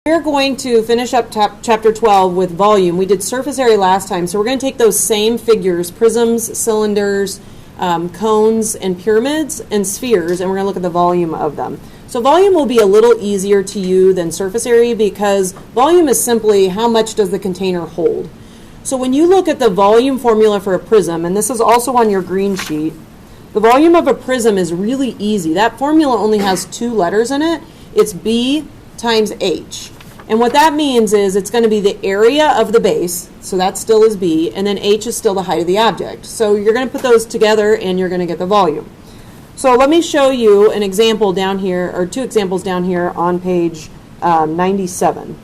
We're going to finish up chapter 12 with volume. We did surface area last time, so we're going to take those same figures, prisms, cylinders, cones, and pyramids, and spheres, and we're going to look at the volume of them. So volume will be a little easier to you than surface area because volume is simply how much does the container hold. So when you look at the volume formula for a prism, and this is also on your green sheet, the volume of a prism is really easy. That formula only has 2 letters in it. It's B times H. And what that means is it's going to be the area of the base, so that still is B, and then H is still the height of the object. So you're going to put those together and you're going to get the volume. So let me show you an example down here, or 2 examples down here on page 97.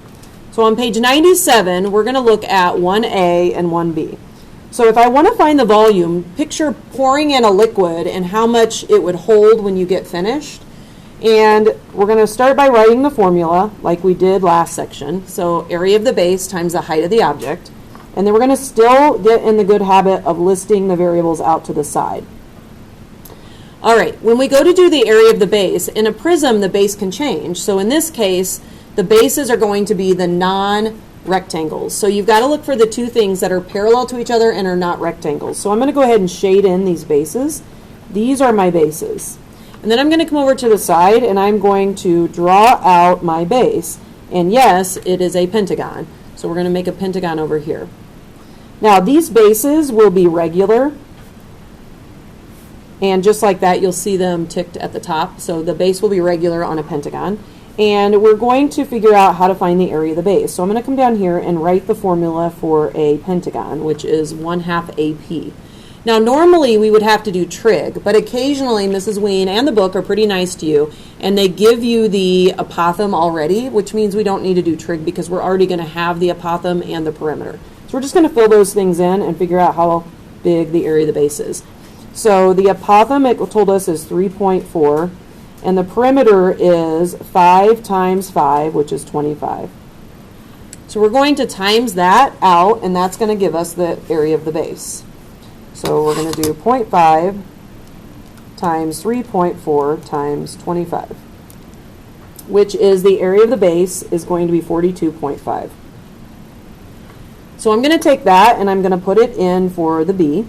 So on page 97, we're going to look at 1A and 1B. So if I want to find the volume, picture pouring in a liquid and how much it would hold when you get finished. And we're going to start by writing the formula like we did last section. So area of the base times the height of the object. And then we're going to still get in the good habit of listing the variables out to the side. All right, when we go to do the area of the base, in a prism the base can change. So in this case, the bases are going to be the non-rectangles. So you've got to look for the 2 things that are parallel to each other and are not rectangles. So I'm going to go ahead and shade in these bases. These are my bases. And then I'm going to come over to the side and I'm going to draw out my base. And yes, it is a pentagon. So we're going to make a pentagon over here. Now these bases will be regular. And just like that, you'll see them ticked at the top. So the base will be regular on a pentagon. And we're going to figure out how to find the area of the base. So I'm going to come down here and write the formula for a pentagon, which is 1/2 AP. Now, normally we would have to do trig, but occasionally Mrs. Ween and the book are pretty nice to you, and they give you the apothem already, which means we don't need to do trig because we're already going to have the apothem and the perimeter. So we're just going to fill those things in and figure out how big the area of the base is. So the apothem, it told us, is 3.4, and the perimeter is 5 times 5, which is 25. So we're going to times that out, and that's going to give us the area of the base. So we're going to do 0.5 times 3.4 times 25, which is the area of the base is going to be 42.5. So I'm going to take that and I'm going to put it in for the B.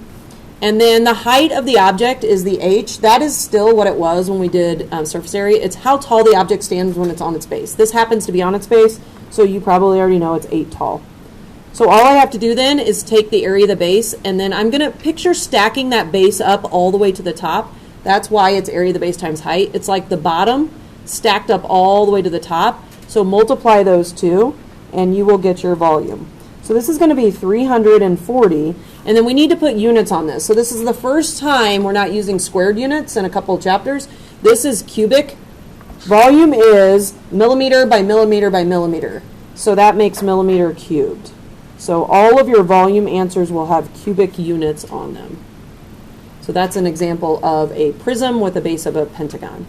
And then the height of the object is the H. That is still what it was when we did surface area. It's how tall the object stands when it's on its base. This happens to be on its base, so you probably already know it's 8 tall. So all I have to do then is take the area of the base, and then I'm going to picture stacking that base up all the way to the top. That's why it's area of the base times height. It's like the bottom stacked up all the way to the top. So multiply those 2, and you will get your volume. So this is going to be 340, and then we need to put units on this. So this is the first time we're not using squared units in a couple of chapters. This is cubic. Volume is millimeter by millimeter by millimeter. So that makes millimeter cubed. So all of your volume answers will have cubic units on them. So that's an example of a prism with a base of a pentagon.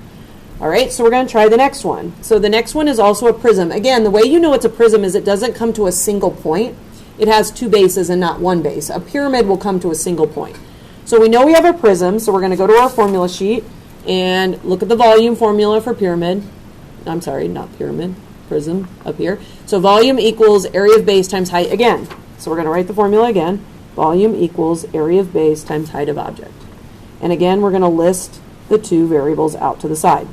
All right, so we're going to try the next one. So the next one is also a prism. Again, the way you know it's a prism is it doesn't come to a single point. It has 2 bases and not 1 base. A pyramid will come to a single point. So we know we have a prism, so we're going to go to our formula sheet and look at the volume formula for pyramid. I'm sorry, not pyramid. Prism up here. So volume equals area of base times height again. So we're going to write the formula again. Volume equals area of base times height of object. And again, we're going to list the 2 variables out to the side.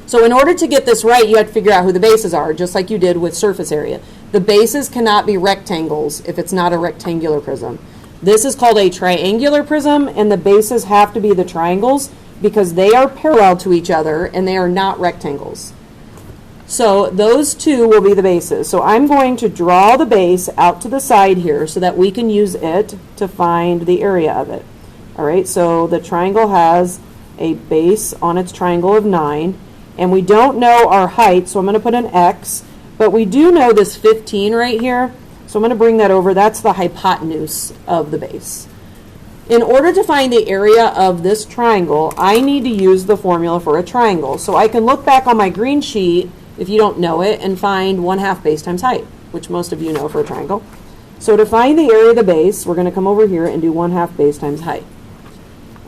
So in order to get this right, you have to figure out who the bases are, just like you did with surface area. The bases cannot be rectangles if it's not a rectangular prism. This is called a triangular prism, and the bases have to be the triangles because they are parallel to each other and they are not rectangles. So those 2 will be the bases. So I'm going to draw the base out to the side here so that we can use it to find the area of it. All right, so the triangle has a base on its triangle of 9, and we don't know our height, so I'm going to put an X, but we do know this 15 right here, so I'm going to bring that over. That's the hypotenuse of the base. In order to find the area of this triangle, I need to use the formula for a triangle. So I can look back on my green sheet, if you don't know it, and find 1/2 base times height, which most of you know for a triangle. So to find the area of the base, we're going to come over here and do 1/2 base times height.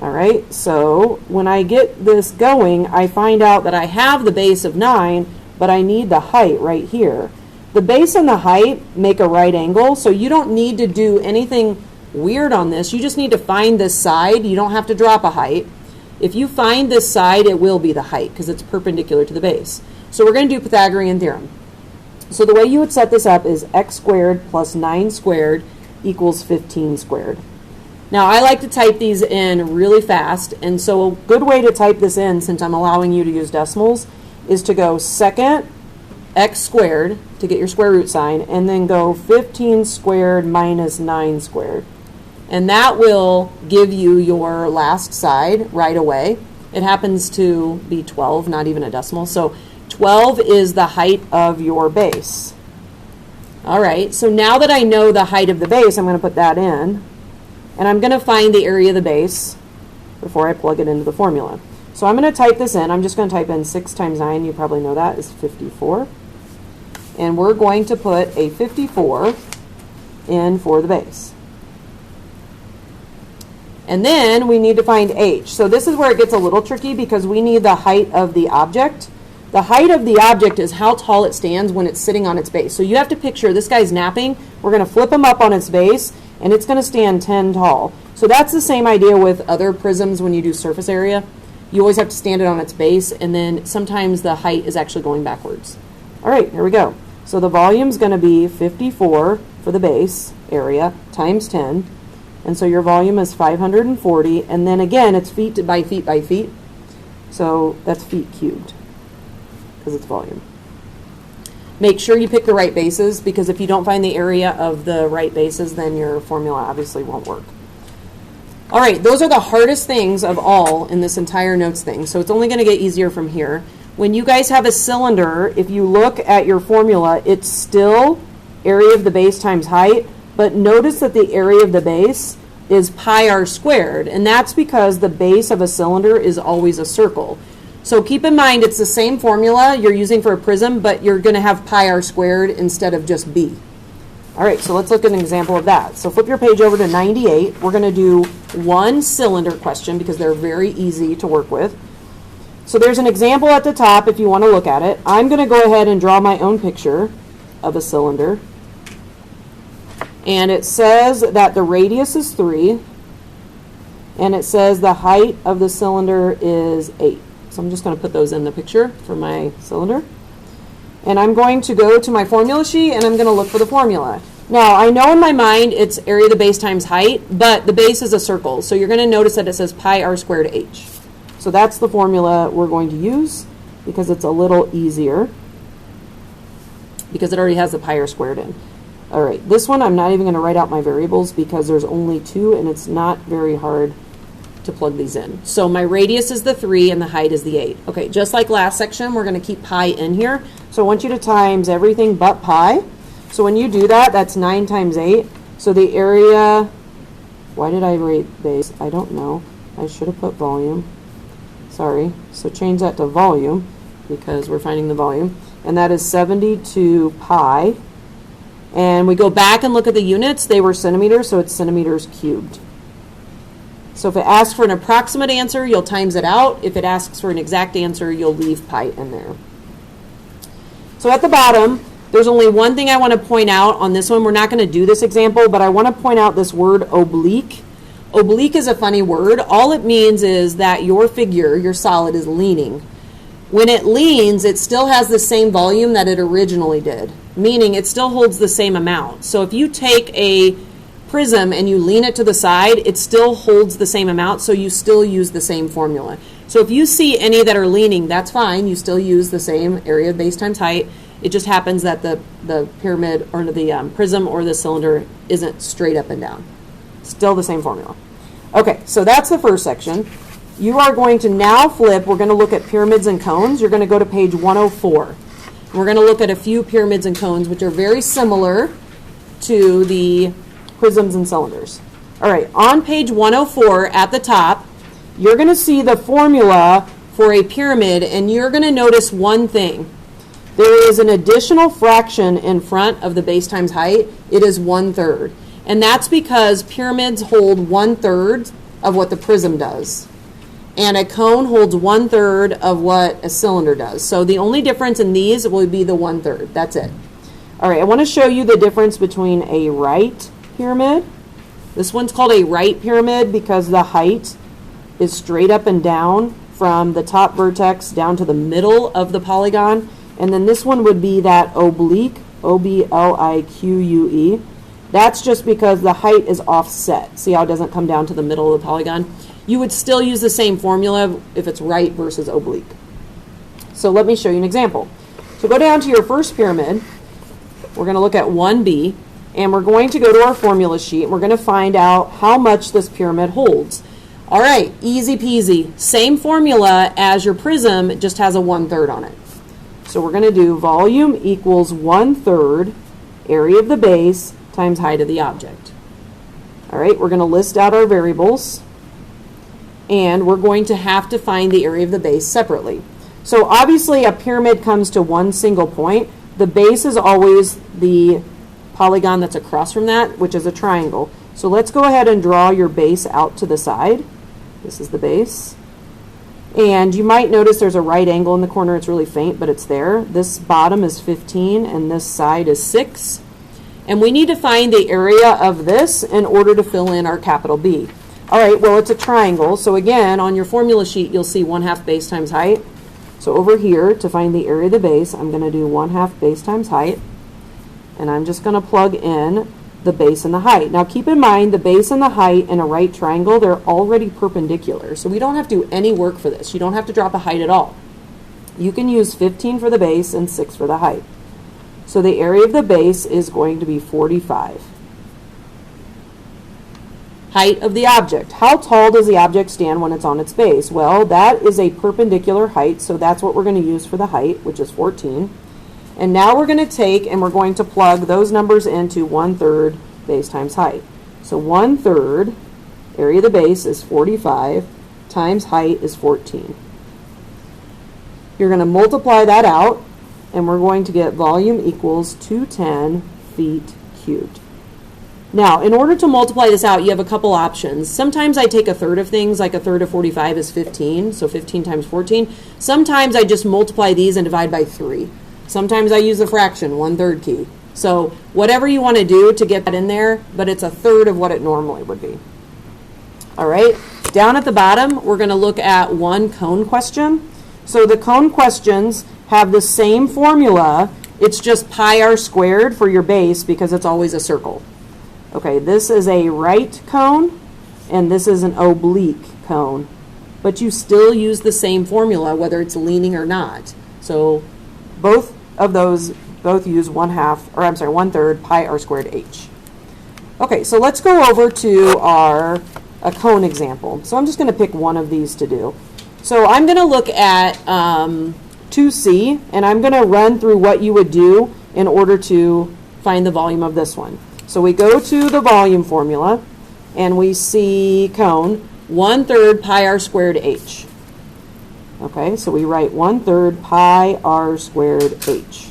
All right, so when I get this going, I find out that I have the base of 9, but I need the height right here. The base and the height make a right angle, so you don't need to do anything weird on this. You just need to find this side. You don't have to drop a height. If you find this side, it will be the height because it's perpendicular to the base. So we're going to do Pythagorean theorem. So the way you would set this up is x squared plus 9 squared equals 15 squared. Now I like to type these in really fast, and so a good way to type this in, since I'm allowing you to use decimals, is to go second x squared to get your square root sign, and then go 15 squared minus 9 squared. And that will give you your last side right away. It happens to be 12, not even a decimal. So 12 is the height of your base. All right, so now that I know the height of the base, I'm going to put that in. And I'm going to find the area of the base before I plug it into the formula. So I'm going to type this in. I'm just going to type in 6 times 9, you probably know that, is 54. And we're going to put a 54 in for the base. And then we need to find h. So this is where it gets a little tricky because we need the height of the object. The height of the object is how tall it stands when it's sitting on its base. So you have to picture this guy's napping. We're going to flip him up on its base, and it's going to stand 10 tall. So that's the same idea with other prisms when you do surface area. You always have to stand it on its base, and then sometimes the height is actually going backwards. All right, here we go. So the volume's going to be 54 for the base area times 10. And so your volume is 540, and then again, it's feet by feet by feet. So that's feet cubed, because it's volume. Make sure you pick the right bases, because if you don't find the area of the right bases, then your formula obviously won't work. All right, those are the hardest things of all in this entire notes thing, so it's only going to get easier from here. When you guys have a cylinder, if you look at your formula, it's still area of the base times height, but notice that the area of the base is pi r squared, and that's because the base of a cylinder is always a circle. So keep in mind it's the same formula you're using for a prism, but you're going to have pi r squared instead of just b. All right, so let's look at an example of that. So flip your page over to 98. We're going to do one cylinder question because they're very easy to work with. So there's an example at the top if you want to look at it. I'm going to go ahead and draw my own picture of a cylinder. And it says that the radius is 3, and it says the height of the cylinder is 8. So I'm just going to put those in the picture for my cylinder. And I'm going to go to my formula sheet, and I'm going to look for the formula. Now, I know in my mind it's area of the base times height, but the base is a circle. So you're going to notice that it says pi r squared h. So that's the formula we're going to use because it's a little easier, because it already has the pi r squared in. All right, this one I'm not even going to write out my variables because there's only 2 and it's not very hard to plug these in. So my radius is the 3 and the height is the 8. Okay, just like last section, we're going to keep pi in here. So I want you to times everything but pi. So when you do that, that's 9 times 8. So the area, why did I write base? I don't know. I should have put volume. Sorry. So change that to volume because we're finding the volume. And that is 72 pi. And we go back and look at the units. They were centimeters, so it's centimeters cubed. So if it asks for an approximate answer, you'll times it out. If it asks for an exact answer, you'll leave pi in there. So at the bottom, there's only one thing I want to point out on this one. We're not going to do this example, but I want to point out this word oblique. Oblique is a funny word. All it means is that your figure, your solid, is leaning. When it leans, it still has the same volume that it originally did, meaning it still holds the same amount. So if you take a prism and you lean it to the side, it still holds the same amount, so you still use the same formula. So if you see any that are leaning, that's fine. You still use the same area of base times height. It just happens that the pyramid or the prism or the cylinder isn't straight up and down. Still the same formula. Okay, so that's the first section. You are going to now flip. We're going to look at pyramids and cones. You're going to go to page 104. We're going to look at a few pyramids and cones, which are very similar to the prisms and cylinders. All right, on page 104 at the top, you're going to see the formula for a pyramid, and you're going to notice one thing. There is an additional fraction in front of the base times height. It is 1/3. And that's because pyramids hold 1/3 of what the prism does. and a cone holds 1/3 of what a cylinder does. So the only difference in these will be the 1/3. That's it. All right, I want to show you the difference between a right pyramid. This one's called a right pyramid because the height is straight up and down from the top vertex down to the middle of the polygon. And then this one would be that oblique, O-B-L-I-Q-U-E. That's just because the height is offset. See how it doesn't come down to the middle of the polygon? You would still use the same formula if it's right versus oblique. So let me show you an example. So go down to your first pyramid. We're going to look at 1B, and we're going to go to our formula sheet, and we're going to find out how much this pyramid holds. All right, easy peasy. Same formula as your prism, it just has a 1/3 on it. So we're going to do volume equals 1/3 area of the base times height of the object. All right, we're going to list out our variables, and we're going to have to find the area of the base separately. So obviously a pyramid comes to one single point. The base is always the polygon that's across from that, which is a triangle. So let's go ahead and draw your base out to the side. This is the base. And you might notice there's a right angle in the corner. It's really faint, but it's there. This bottom is 15, and this side is 6. And we need to find the area of this in order to fill in our capital B. All right, well, it's a triangle. So again, on your formula sheet, you'll see 1/2 base times height. So over here, to find the area of the base, I'm going to do 1/2 base times height. And I'm just going to plug in the base and the height. Now keep in mind, the base and the height in a right triangle, they're already perpendicular. So we don't have to do any work for this. You don't have to drop a height at all. You can use 15 for the base and 6 for the height. So the area of the base is going to be 45. Height of the object. How tall does the object stand when it's on its base? Well, that is a perpendicular height, so that's what we're going to use for the height, which is 14. And now we're going to take and we're going to plug those numbers into 1/3 base times height. So 1/3 area of the base is 45 times height is 14. You're going to multiply that out, and we're going to get volume equals 210 feet cubed. Now, in order to multiply this out, you have a couple options. Sometimes I take 1/3 of things, like 1/3 of 45 is 15, so 15 times 14. Sometimes I just multiply these and divide by 3. Sometimes I use a fraction, 1/3 key. So whatever you want to do to get that in there, but it's 1/3 of what it normally would be. All right, down at the bottom, we're going to look at one cone question. So the cone questions have the same formula. It's just pi r squared for your base because it's always a circle. Okay, this is a right cone, and this is an oblique cone. But you still use the same formula, whether it's leaning or not. So both of those use 1/3 pi r squared h. Okay, so let's go over to a cone example. So I'm just going to pick one of these to do. So I'm going to look at 2C, and I'm going to run through what you would do in order to find the volume of this one. So we go to the volume formula, and we see cone 1/3 pi r squared h. Okay, so we write 1/3 pi r squared h.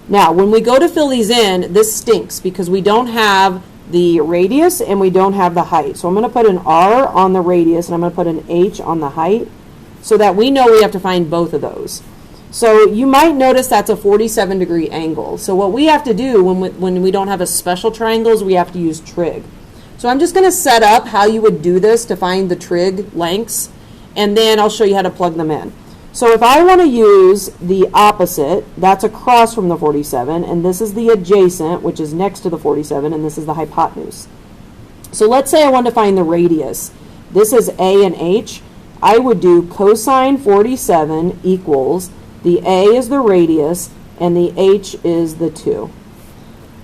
Now, when we go to fill these in, this stinks because we don't have the radius and we don't have the height. So I'm going to put an r on the radius and I'm going to put an h on the height so that we know we have to find both of those. So you might notice that's a 47-degree angle. So what we have to do when we don't have a special triangles, we have to use trig. So I'm just going to set up how you would do this to find the trig lengths, and then I'll show you how to plug them in. So if I want to use the opposite, that's across from the 47, and this is the adjacent, which is next to the 47, and this is the hypotenuse. So let's say I want to find the radius. This is A and H. I would do cosine 47 equals, the A is the radius, and the H is the 2.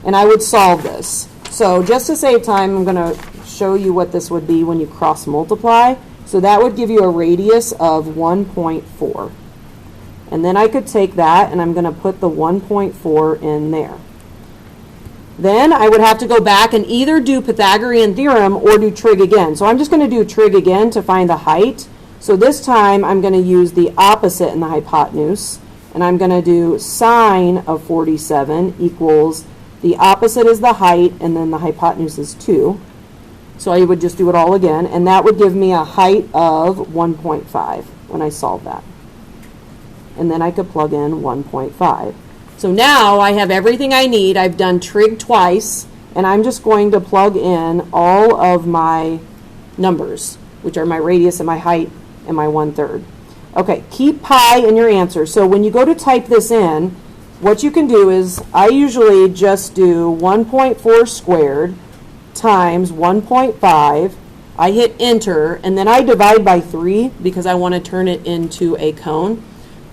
And I would solve this. So just to save time, I'm going to show you what this would be when you cross multiply. So that would give you a radius of 1.4. And then I could take that and I'm going to put the 1.4 in there. Then I would have to go back and either do Pythagorean theorem or do trig again. So I'm just going to do trig again to find the height. So this time I'm going to use the opposite in the hypotenuse. And I'm going to do sine of 47 equals, the opposite is the height and then the hypotenuse is 2. So I would just do it all again, and that would give me a height of 1.5 when I solve that. And then I could plug in 1.5. So now I have everything I need. I've done trig twice, and I'm just going to plug in all of my numbers, which are my radius and my height and my 1/3. Okay, keep pi in your answer. So when you go to type this in, what you can do is, I usually just do 1.4 squared times 1.5. I hit enter, and then I divide by 3 because I want to turn it into a cone.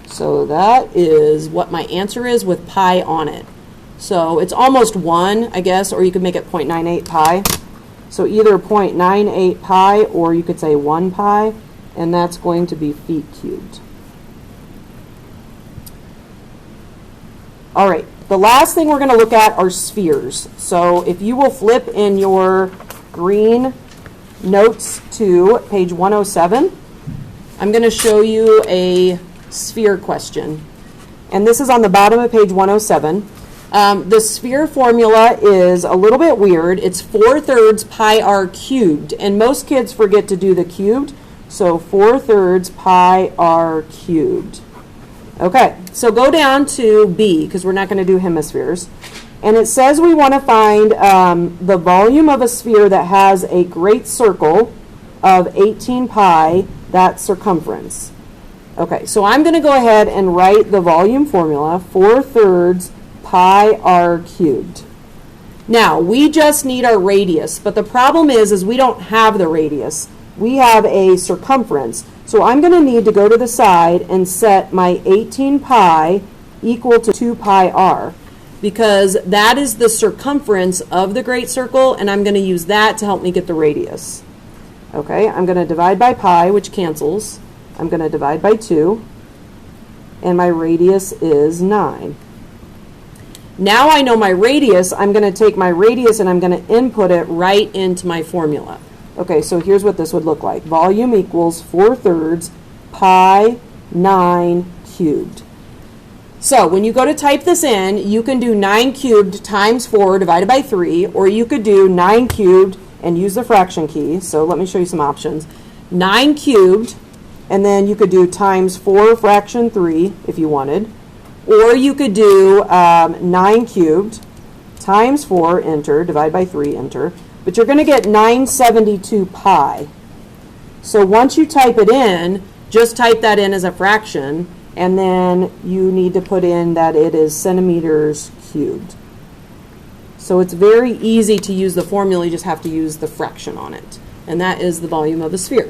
So that is what my answer is with pi on it. So it's almost 1, I guess, or you could make it 0.98 pi. So either 0.98 pi, or you could say 1 pi, and that's going to be feet cubed. All right, the last thing we're going to look at are spheres. So if you will flip in your green notes to page 107, I'm going to show you a sphere question. And this is on the bottom of page 107. The sphere formula is a little bit weird. It's 4/3 pi r cubed, and most kids forget to do the cubed. So 4/3 pi r cubed. Okay, so go down to B, because we're not going to do hemispheres. And it says we want to find the volume of a sphere that has a great circle of 18 pi, that circumference. Okay, so I'm going to go ahead and write the volume formula, 4/3 pi r cubed. Now, we just need our radius, but the problem is we don't have the radius. We have a circumference. So I'm going to need to go to the side and set my 18 pi equal to 2 pi r, because that is the circumference of the great circle, and I'm going to use that to help me get the radius. Okay, I'm going to divide by pi, which cancels. I'm going to divide by 2, and my radius is 9. Now I know my radius. I'm going to take my radius and I'm going to input it right into my formula. Okay, so here's what this would look like. Volume equals 4/3 pi 9 cubed. So when you go to type this in, you can do 9 cubed times 4 divided by 3, or you could do 9 cubed and use the fraction key. So let me show you some options. 9 cubed, and then you could do times 4 fraction 3 if you wanted. Or you could do 9 cubed times 4, enter, divide by 3, enter. But you're going to get 972 pi. So once you type it in, just type that in as a fraction, and then you need to put in that it is centimeters cubed. So it's very easy to use the formula, you just have to use the fraction on it. And that is the volume of the sphere.